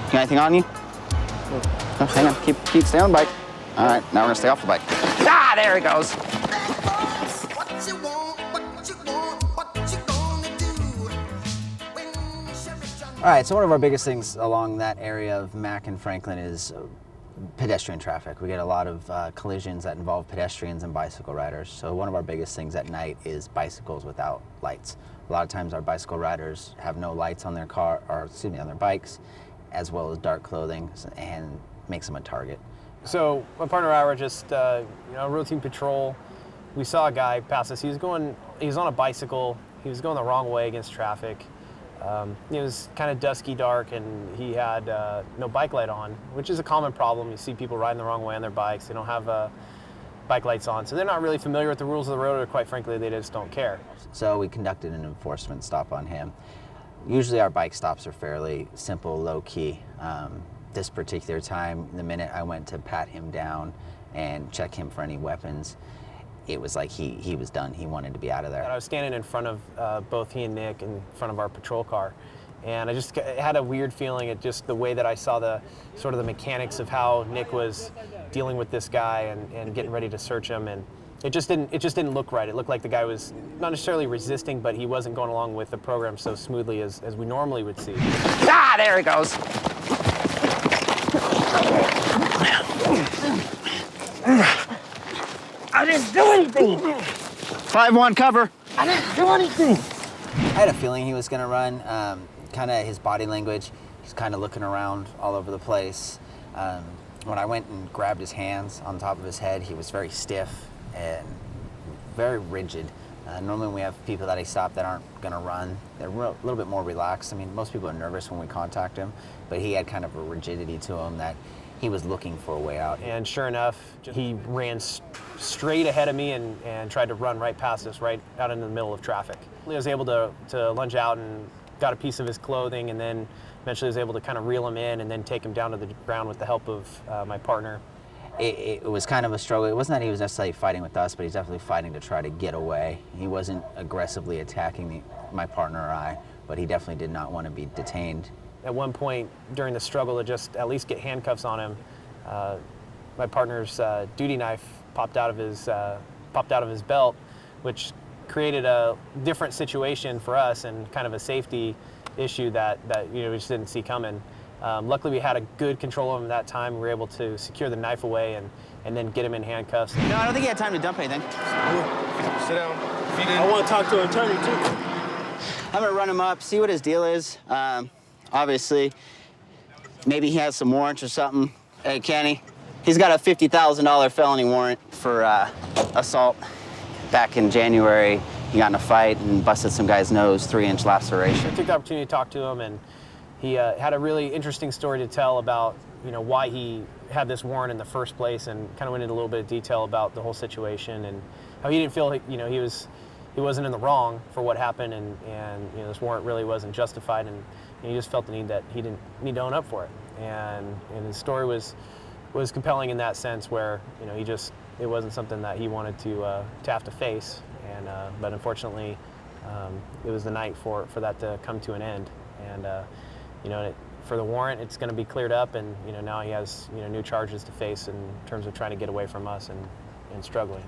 Got anything on you? Oh, hang on. Keep stay on the bike. All right, now we're gonna stay off the bike. Ah, there it goes. All right, so one of our biggest things along that area of Mac and Franklin is pedestrian traffic. We get a lot of collisions that involve pedestrians and bicycle riders. So one of our biggest things at night is bicycles without lights. A lot of times our bicycle riders have no lights on their car, or excuse me, on their bikes, as well as dark clothing, and makes them a target. So my partner and I were just, routine patrol. We saw a guy pass us. He was on a bicycle. He was going the wrong way against traffic. It was kind of dusky dark, and he had no bike light on, which is a common problem. You see people riding the wrong way on their bikes. They don't have bike lights on, so they're not really familiar with the rules of the road, or quite frankly, they just don't care. So we conducted an enforcement stop on him. Usually our bike stops are fairly simple, low-key. This particular time, the minute I went to pat him down and check him for any weapons, it was like he was done. He wanted to be out of there. I was standing in front of both he and Nick in front of our patrol car, and I just had a weird feeling at just the way that I saw the sort of the mechanics of how Nick was dealing with this guy and getting ready to search him, and it just didn't look right. It looked like the guy was not necessarily resisting, but he wasn't going along with the program so smoothly as we normally would see. Ah, there it goes. I didn't do anything. 5-1 cover. I didn't do anything. I had a feeling he was going to run. Kind of his body language, he's kind of looking around all over the place. When I went and grabbed his hands on top of his head, he was very stiff and very rigid. Normally when we have people that I stop that aren't going to run, they're a little bit more relaxed. I mean, most people are nervous when we contact him, but he had kind of a rigidity to him that he was looking for a way out. And sure enough, he ran straight ahead of me and tried to run right past us, right out into the middle of traffic. I was able to lunge out and got a piece of his clothing, and then eventually was able to kind of reel him in and then take him down to the ground with the help of my partner. It was kind of a struggle. It wasn't that he was necessarily fighting with us, but he's definitely fighting to try to get away. He wasn't aggressively attacking my partner or I, but he definitely did not want to be detained. At one point during the struggle to just at least get handcuffs on him, my partner's duty knife popped out of his belt, which created a different situation for us and kind of a safety issue that we just didn't see coming. Luckily, we had a good control of him at that time. We were able to secure the knife away and then get him in handcuffs. No, I don't think he had time to dump anything. Sit down. I want to talk to an attorney, too. I'm gonna run him up, see what his deal is. Obviously, maybe he has some warrants or something. Hey, Kenny, he's got a $50,000 felony warrant for assault. Back in January, he got in a fight and busted some guy's nose, 3-inch laceration. I took the opportunity to talk to him, and he had a really interesting story to tell about why he had this warrant in the first place, and kind of went into a little bit of detail about the whole situation and how he didn't feel he wasn't in the wrong for what happened, and this warrant really wasn't justified, and he just felt the need that he didn't need to own up for it. And his story was compelling in that sense, where it wasn't something that he wanted to have to face, and but unfortunately it was the night for that to come to an end. And for the warrant, it's going to be cleared up, and now he has new charges to face in terms of trying to get away from us and struggling.